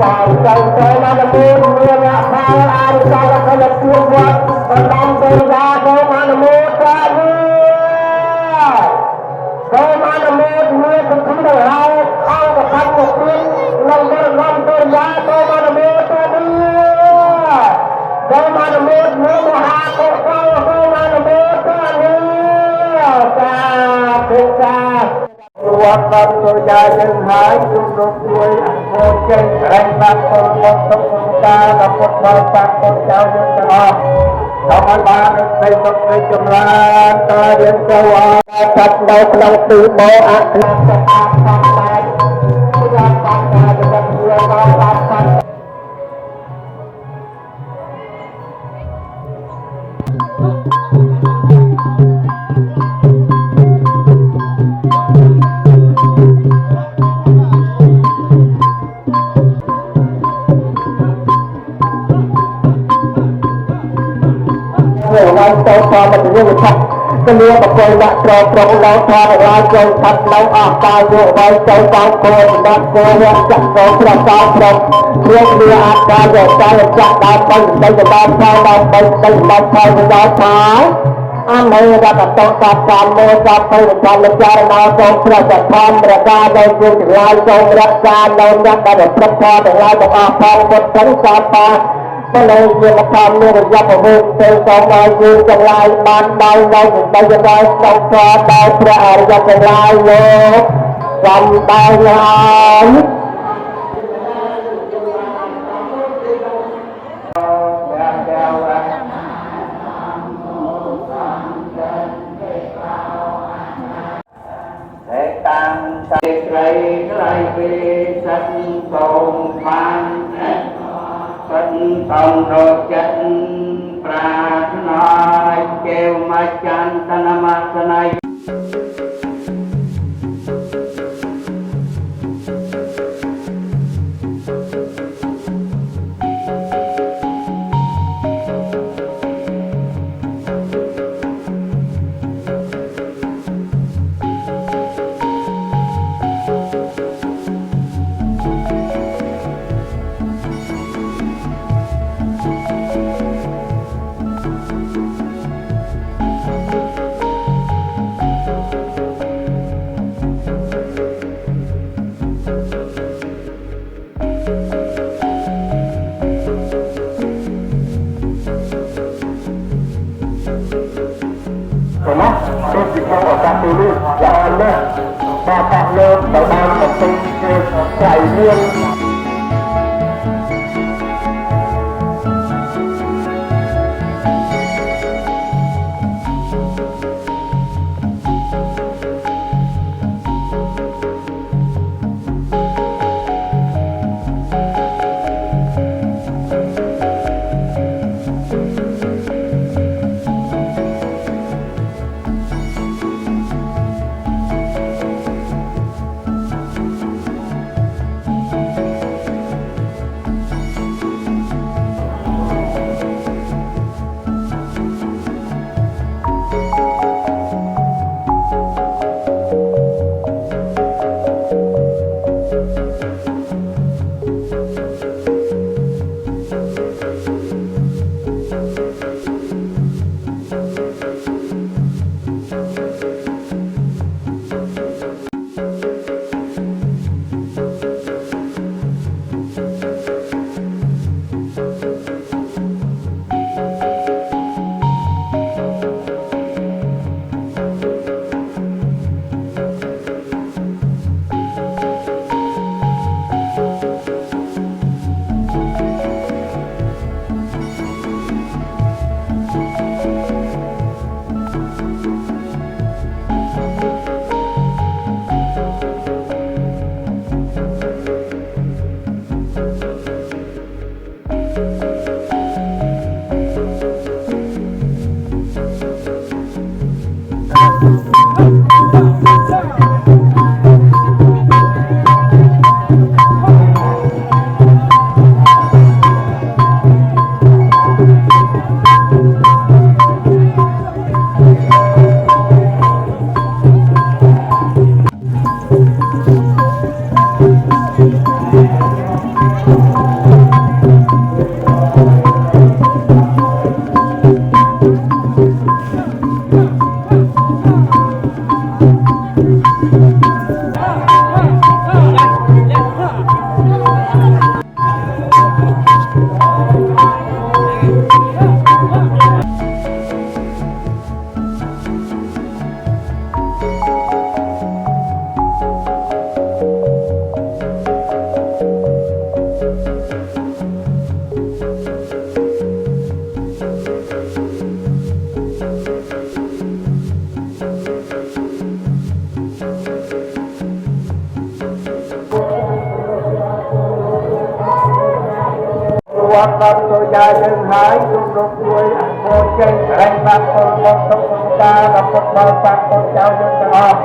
ใจใจมาดมูเมื่อละพาอาริกาละคนละตัววัดประดำเป็นยาโกมาดมูตาเมื่อโกมาดมูเมื่อคุณคุณได้เราเข้ากับพันกับเพื่อนลงมาลงตัวยาโกมาดมูตาเมื่อโกมาดมูเมื่อมหาโกเข้าโกมาดมูตาเมื่อจ้าเป็นจ้าวัดบังตัวยายังหายยุบลงด้วยโอเจแรงบังคนคนสมบูรณ์กับคนบริษัทคนเจ้ายุทธนาชาวบ้านในสมในจำรานตาเรียนสวาจัดเราเราตีโบอัดลักษณะต่างๆผู้ยังต่างๆจะเป็นเรื่องราวต่างๆเราโตพอมาถึงเรื่องชัดก็เลี้ยงกับคนละตรองตรงเราทอเราจงทัดเราอาตายโยไว้ใจกองโกนดักโกนจักโกนพระเจ้าพระเรื่องเรืออาตายโยใจจักดาวไปใจจะดาวพอเราไปใจดาวพอจะดาวพายอาเมรัตโตตัสสะโมจัปไปจันทร์จารณาทรงพระจักรพรรดิประกาศโดยจุดลายทรงรักษาโดยรักษาพระพรถึงลายจะอาภรณ์บทสังสารปาก็เลยเยี่ยมทำเรื่องยับหุ่นเป็นสองนายยืนจังลายบานเบาเราถึงไปจะได้สองคราเบาพระอริยจังลายโลกจำได้ลายตังใจไกลไกลเวสันทรงฟังสันทองโรจันปราถนาเกวมาจันตนามาสนายใส่เรื่อง វត្តដល់ចូលយាយយើងហើយជុំរកជួយអនុមោទចេញរែងបាត់ពលមកទុកក្នុងការដល់ពុទ្ធបរិស័ទកូនចៅយើងទាំងអស់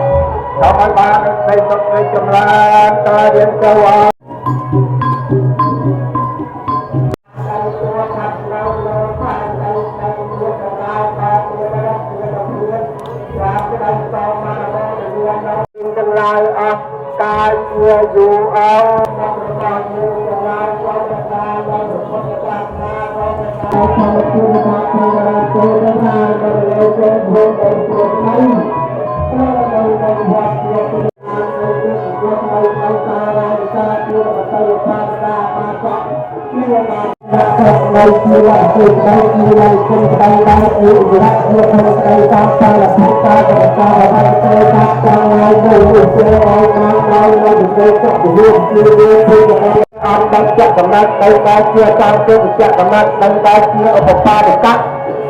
សូមឲ្យបាននូវសេចក្តីសុខនៃចម្រើនតើរៀនទៅអស់ទាំងឡាយអស់កាយជាយូរអោរបស់យើងទាំងឡាយចូលទៅតាមដល់ពុទ្ធសាសនារបស់ព្រះធម្មជារបស់ព្រះរាជចូលទៅតាមដល់លើព្រះពុទ្ធដែលជាថ្មីត្រូវដល់វត្តជាទីអាននៅទីជាថ្មីនៅសារាវិសាជាបតយបាសាបាសកជាបានដាក់នៅជាលក្ខណៈនៃជាគុណស្ដីដល់អ៊ីរ៉ាក់ជាគុណស្ដីតាមសាលភិការរបស់របស់ទៅតាមតាមហើយទៅជាឲ្យតាមដល់នៅទីចក្រវិទ្យាជាអន្តរជាតិកំណត់ទៅដល់ជាតាមទៅចក្រកំណត់ទៅដល់ជាឧបបាតក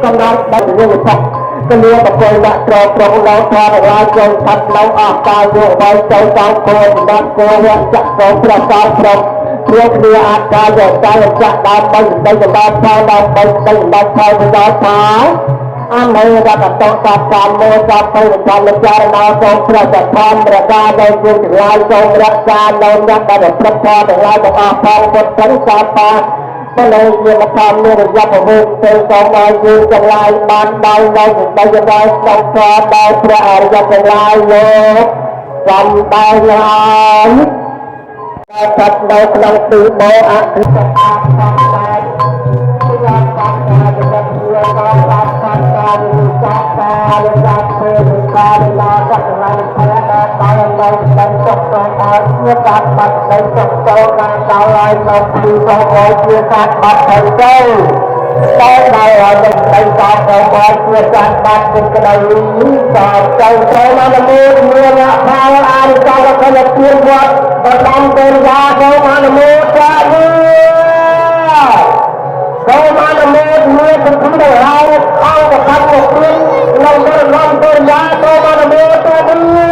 កំណត់ដល់វិវិធកលៀបកុលដាក់ត្រប្រងដល់ធររាជចូលថាត់នៅអស់កាយយកឲ្យចូលតាមគោលបណ្ដាគោវៈចក្រប្រសាទប្រគ្រាគ្រាអាចការយកកាយចាក់ដល់ទៅដីដល់ផលដល់ទៅដីដល់ផលទៅដល់ផលអមេរដ្ឋតោតាតាមមេសាទៅដល់ចារណោសូមព្រះចក្រមរកាដោយជាចម្លាយសូមរក្សានៅអ្នកដែលប្រព្រឹត្តទាំងឡាយទាំងអស់ផងពុទ្ធិសាបាបល័យជាធម្មនិរយៈវេទទៅសូមឲ្យយើងទាំងឡាយបានដល់នៅដីដល់ស្ដេចព្រះដល់ព្រះអរិយទាំងឡាយលោកសំដៅហើយតែនៅក្នុងទីបោអធិស្ឋានតាមតែយ៉ាងតាមការដែលជាដល់តាមការដែលចាក់ការយ៉ាងពេលការដល់សក្តិភាពដល់នៅក្នុងចុះទៅឲ្យជាការបាត់ទៅចុះទៅការដល់ឲ្យនៅទីទៅឲ្យជាការបាត់ទៅទៅដល់ឲ្យទៅទៅដល់ទៅឲ្យជាការបាត់ទៅក្តីដល់ទៅទៅមកមួយមានផលអរិយសច្ចៈជាវត្តដល់តាមពេលយ៉ាទៅអនុមោទនាសូមអនុមោទនាគុណដល់ហើយអង្គកថាពុទ្ធនៅក្នុងពេលយ៉ាទៅអនុមោទនា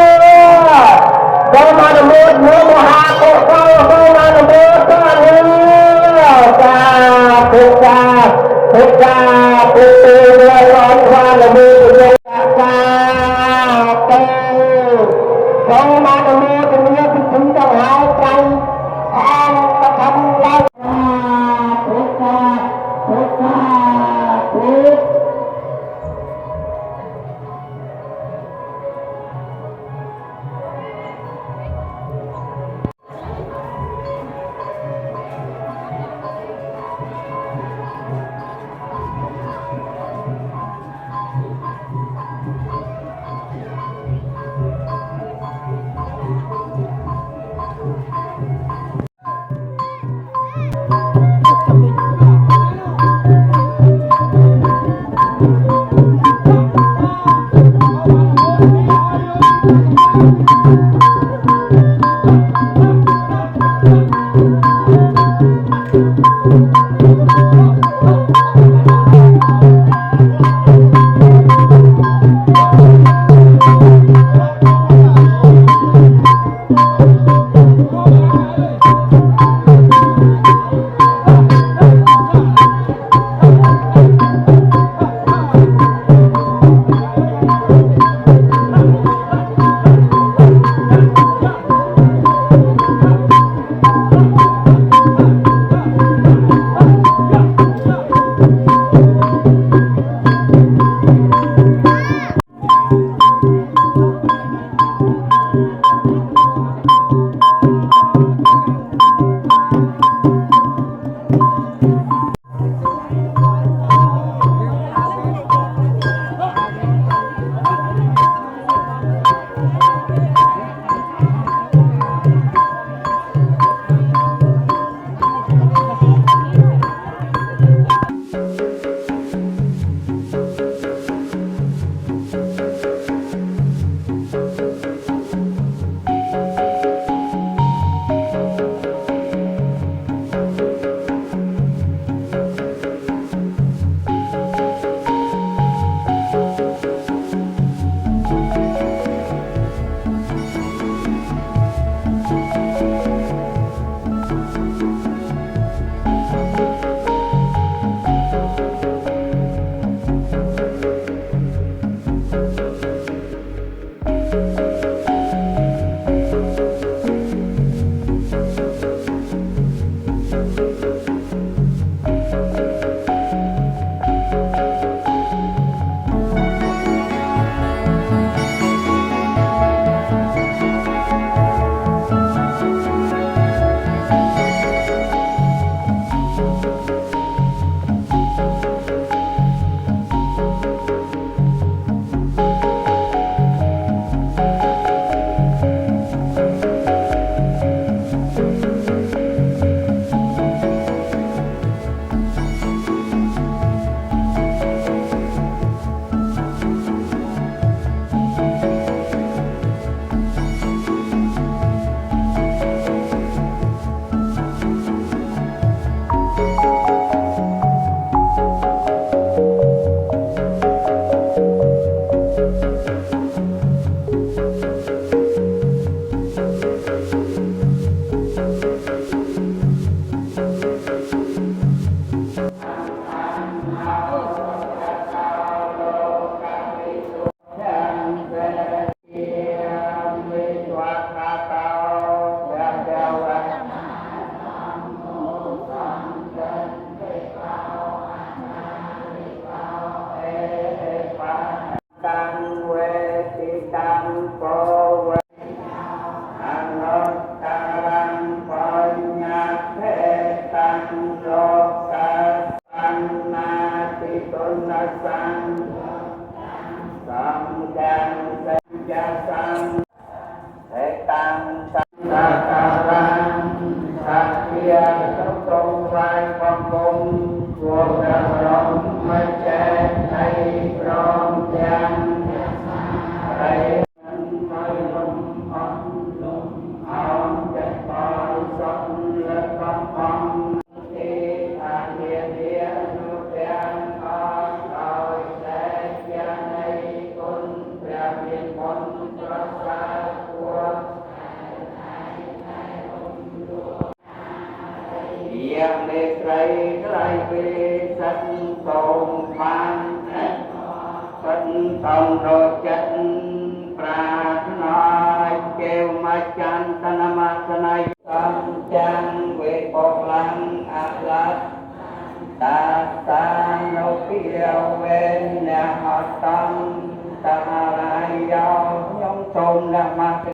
សូមអនុមោទនាមហាកុសលសូមអនុមោទនាចាពុទ្ធាពុទ្ធាពុទ្ធិរាយអនុមោទនាចាទៅសូមអនុមោទនាពីគុណដល់ហើយត្រៃអង្គ โลกาสันนาติตุนสังสัมจังสัจจะสังเอตังสังนาคารังสัพเพียรตรงไว้ความคงพวกเราล้อมไม่แจ้งให้พร้อมยังให้ไม่ลมอ่อนลมอ่อนจะปล่อยสักและก็อ่อนที่ทางเดียเดียนุเพียงอ่อนลอยแต่ยังในคุณเปรียบเทียบคนประสาทตัวยังในใครใครเป็นสัตว์ตรงมันสัตว์ตรงโดยจันปราถนาเกวมาจันตนามาสนายสัมจังเวปกลังอาลัตตาตาโนปิเอเวนเนหตังตาลายยาวยงชมนามา